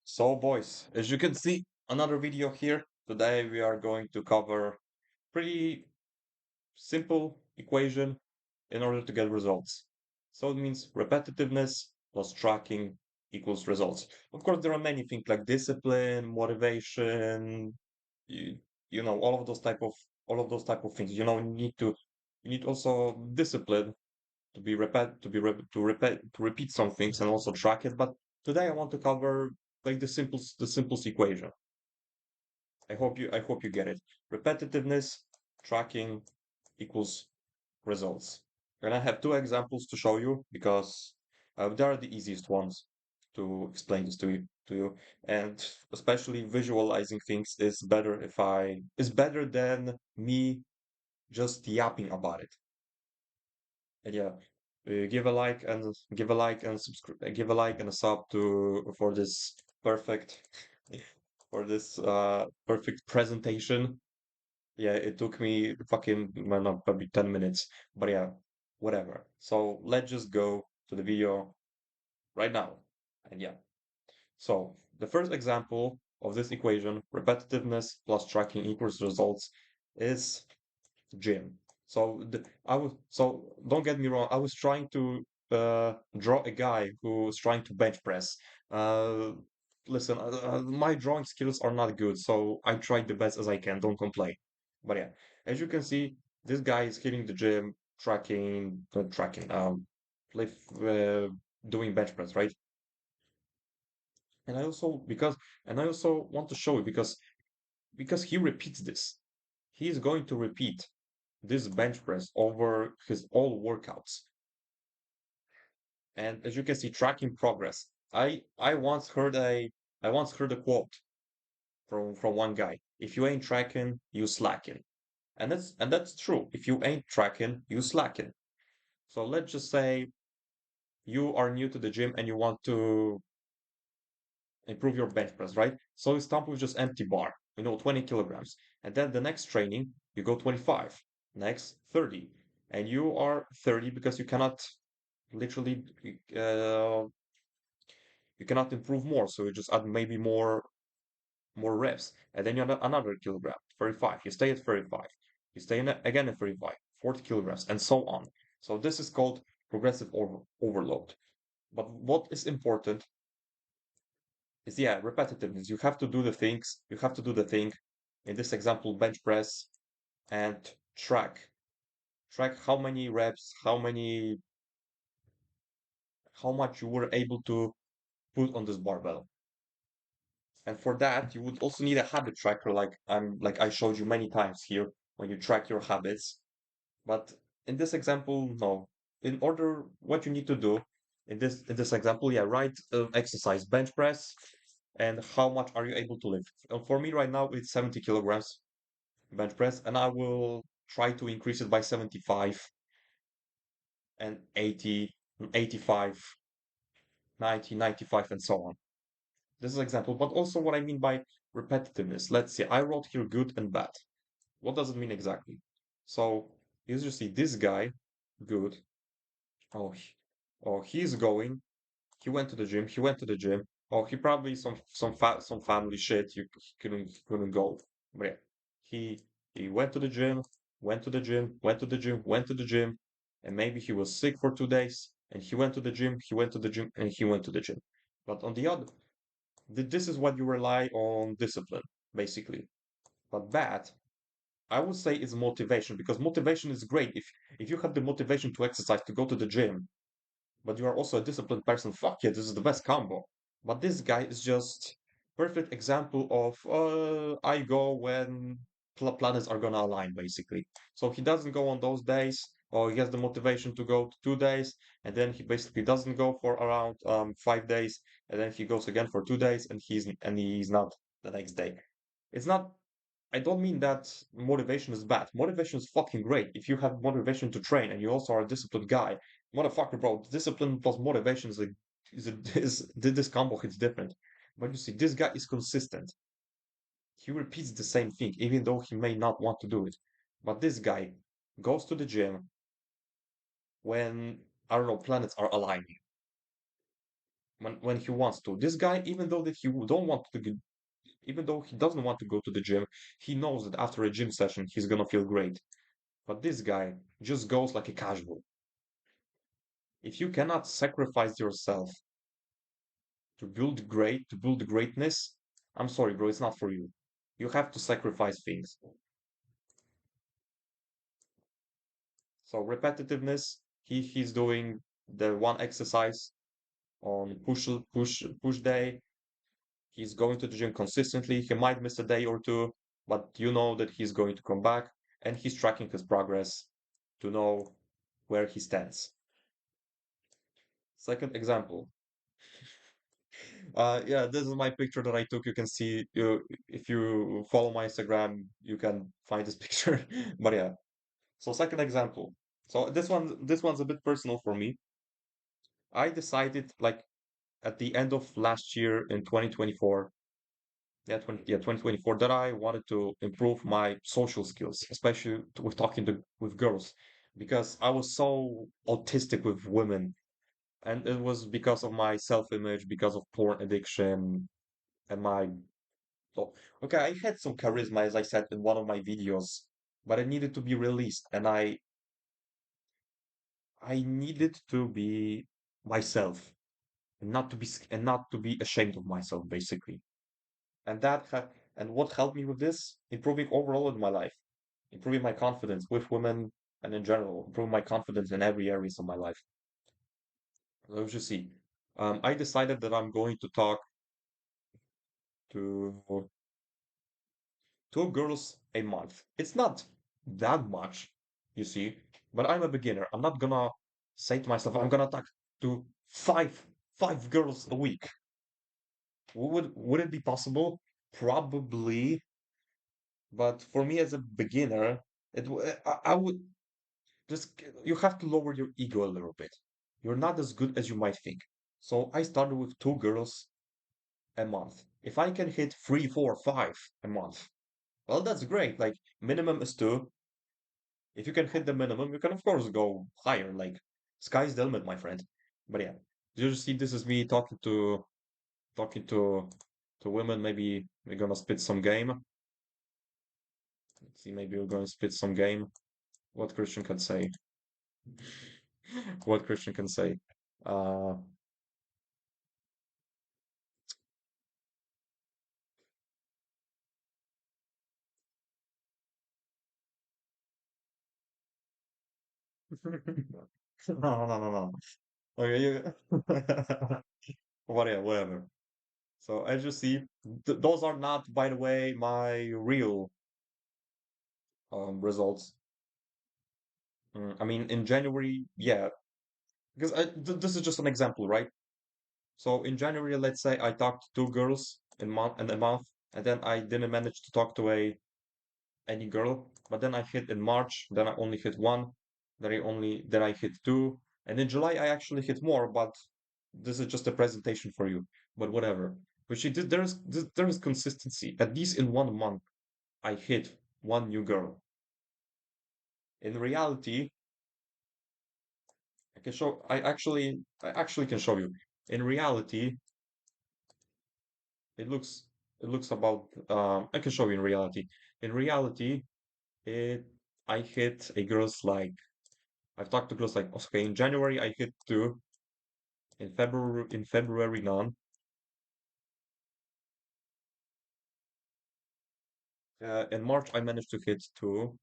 So, boys, as you can see, another video here. Today we are going to cover pretty simple equation in order to get results. So it means repetitiveness plus tracking equals results. Of course, there are many things like discipline, motivation, you, all of those type of things. You need also discipline to be repet to be re- to repeat to repeat some things and also track it. But today I want to cover like the simplest equation. I hope you get it. Repetitiveness tracking equals results. And I have two examples to show you because they are the easiest ones to explain this to you. And especially visualizing things is better than me just yapping about it. And yeah, give a like and a sub to for this perfect perfect presentation. Yeah, it took me fucking well, not probably 10 minutes, but yeah, whatever. So let's just go to the video right now. And yeah, so the first example of this equation, repetitiveness plus tracking equals results, is gym. So don't get me wrong. I was trying to draw a guy who's trying to bench press. Uh, listen, my drawing skills are not good, so I tried the best as I can. Don't complain. But yeah, as you can see, this guy is hitting the gym, tracking, lift, doing bench press, right? And I also because and I also want to show you because he repeats this. He is going to repeat this bench press over his all workouts. And as you can see, tracking progress. I once heard a quote from one guy. If you ain't tracking, you slacking. And that's true. If you ain't tracking, you slacking. So let's just say you are new to the gym and you want to improve your bench press, right? So you start with just empty bar, 20 kilograms. And then the next training, you go 25, next 30. And you are 30 because literally, uh, you cannot improve more. So you just add maybe more reps. And then you add another kilogram, 35. You stay at 35. You stay again at 35, 40 kilograms, and so on. So this is called progressive overload. But what is important is yeah, repetitiveness. You have to do the things, you have to do the thing. In this example, bench press and track. Track how many reps, how much you were able to put on this barbell. And for that, you would also need a habit tracker, like I showed you many times here when you track your habits. But in this example, no. In order, what you need to do in this example, yeah, write exercise bench press and how much are you able to lift. For me right now, it's 70 kilograms bench press, and I will try to increase it by 75 and 80, 85, 90, 95, and so on. This is an example, but also what I mean by repetitiveness. Let's see, I wrote here good and bad. What does it mean exactly? So you just see this guy, good. Oh, he's going. He went to the gym. He went to the gym. Oh, he probably some family shit. He couldn't go. But yeah, he he went to the gym, went to the gym, went to the gym, went to the gym, and maybe he was sick for 2 days. And he went to the gym. He went to the gym, and he went to the gym. But on the other, this is what you rely on discipline, basically. But that, I would say, is motivation because motivation is great. If you have the motivation to exercise, to go to the gym, but you are also a disciplined person, fuck yeah, this is the best combo. But this guy is just perfect example of I go when planets are gonna align, basically. So he doesn't go on those days, or he has the motivation to go 2 days, and then he basically doesn't go for around 5 days, and then he goes again for 2 days, and he's not the next day. It's not. I don't mean that motivation is bad. Motivation is fucking great. If you have motivation to train and you also are a disciplined guy, motherfucker, bro, discipline plus motivation is this combo hits different. But you see, this guy is consistent. He repeats the same thing, even though he may not want to do it. But this guy goes to the gym when, I don't know, planets are aligning. when he wants to. This guy, even though that he don't want to, even though he doesn't want to go to the gym, he knows that after a gym session he's gonna feel great. But this guy just goes like a casual. If you cannot sacrifice yourself to build greatness, I'm sorry, bro, it's not for you. You have to sacrifice things. So repetitiveness, he's doing the one exercise on push day. He's going to the gym consistently. He might miss a day or two, but you know that he's going to come back and he's tracking his progress to know where he stands. Second example. Yeah, this is my picture that I took. You can see if you follow my Instagram, you can find this picture. But yeah. So second example. So this one's a bit personal for me. I decided like at the end of last year in 2024, yeah, 2024, that I wanted to improve my social skills, especially with talking with girls, because I was so autistic with women, and it was because of my self-image, because of porn addiction, and my oh, okay, I had some charisma, as I said in one of my videos, but it needed to be released, and I needed to be myself, and not to be ashamed of myself, basically. And what helped me with this? Improving overall in my life, improving my confidence with women and in general, improving my confidence in every areas of my life. Let's just see. I decided that I'm going to talk to two girls a month. It's not that much, you see, but I'm a beginner. I'm not gonna say to myself, I'm gonna talk to five girls a week. Would it be possible? Probably, but for me as a beginner, I would just you have to lower your ego a little bit. You're not as good as you might think. So I started with two girls a month. If I can hit three, four, five a month, well, that's great. Like minimum is two. If you can hit the minimum, you can of course go higher. Like sky's the limit, my friend. But yeah, you just see this is me talking to women. Maybe we're gonna spit some game. Let's see, maybe we're gonna spit some game. What Christian can say? What Christian can say? Uh, no, no, no, no. Okay, whatever, whatever. So as you see, those are not, by the way, my real results. I mean, in January, yeah, because this is just an example, right? So in January, let's say I talked to two girls in a month, and then I didn't manage to talk to a any girl, but then I hit in March, then I only hit one, then I hit two, and in July I actually hit more, but this is just a presentation for you. But whatever. But there is consistency. At least in 1 month, I hit one new girl. In reality, I actually can show you. In reality, it looks it looks about I can show you in reality. In reality, it I hit a girls like I've talked to girls like okay, in January I hit two, in February none. In March I managed to hit two.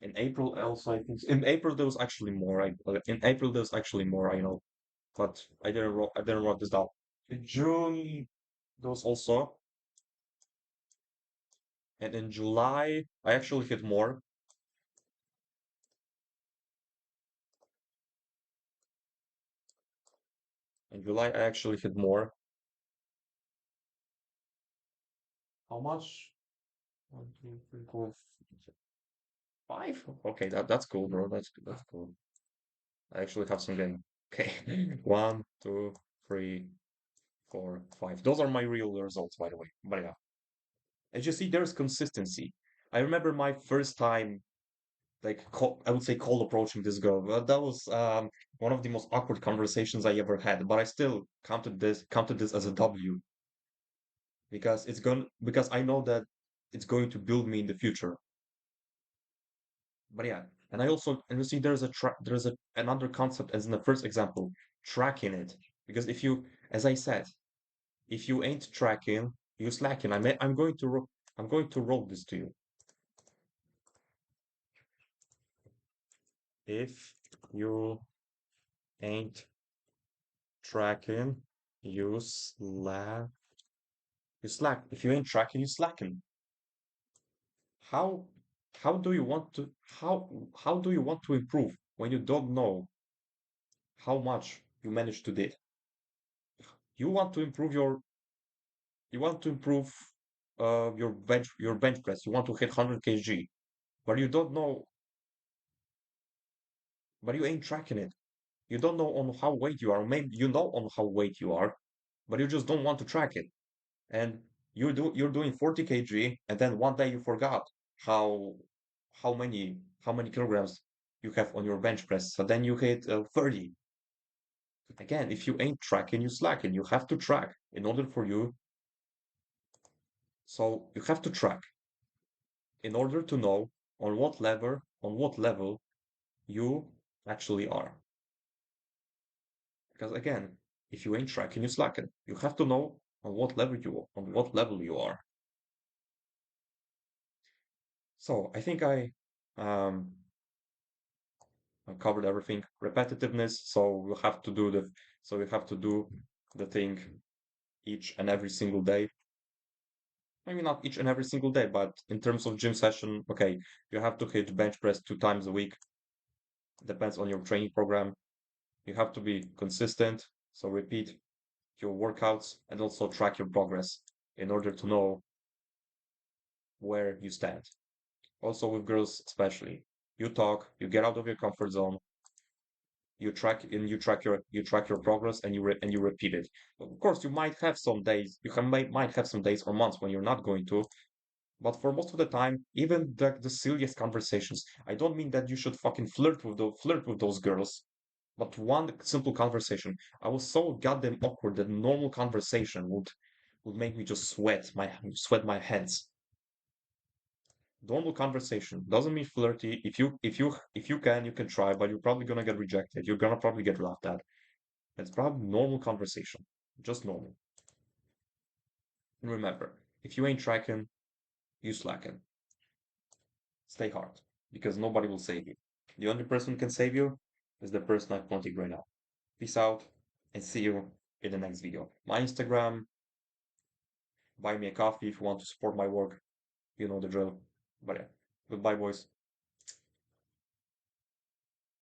In April also I think in April there was actually more. In April there was actually more, I know, but I didn't write this down. In June there was also, and in July I actually hit more. In July I actually hit more. How much? One, two, three, four, five. Okay, that's cool, bro. That's cool. I actually have some game. Okay, one, two, three, four, five. Those are my real results, by the way. But yeah, as you see, there's consistency. I remember my first time, like I would say, cold approaching this girl. That was one of the most awkward conversations I ever had, but I still counted this as a W because I know that it's going to build me in the future. But yeah, and I also and you see there's another concept as in the first example, tracking it. Because if you, as I said, if you ain't tracking, you slacking. I'm going to roll this to you. If you ain't tracking, you slack. If you ain't tracking, you slacking. How how do you want to how do you want to improve when you don't know how much you managed to do? You want to improve your bench press. You want to hit 100 kg, but you don't know, but you ain't tracking it. You don't know on how weight you are. Maybe you know on how weight you are, but you just don't want to track it. And you're doing 40 kg, and then one day you forgot how how many kilograms you have on your bench press. So then you hit 30. Again, if you ain't tracking, you slacking. You have to track in order for you. So you have to track in order to know on what level you actually are. Because again, if you ain't tracking, you slacking. You have to know on what level you are. So I think um I covered everything. Repetitiveness. So you have to do the thing each and every single day. Maybe not each and every single day, but in terms of gym session, okay, you have to hit bench press 2 times a week. Depends on your training program. You have to be consistent. So repeat your workouts and also track your progress in order to know where you stand. Also with girls, especially, you talk, you get out of your comfort zone, you track your progress and you repeat it. Of course, you might have some days, might have some days or months when you're not going to, but for most of the time, even the silliest conversations, I don't mean that you should fucking flirt with those girls, but one simple conversation. I was so goddamn awkward that normal conversation would make me just sweat my hands. Normal conversation doesn't mean flirty. If you can try, but you're probably gonna get rejected. You're gonna probably get laughed at. It's probably normal conversation, just normal. And remember, if you ain't tracking, you slacking. Stay hard, because nobody will save you. The only person who can save you is the person I'm pointing right now. Peace out, and see you in the next video. My Instagram, buy me a coffee if you want to support my work. You know the drill. But yeah, goodbye, boys.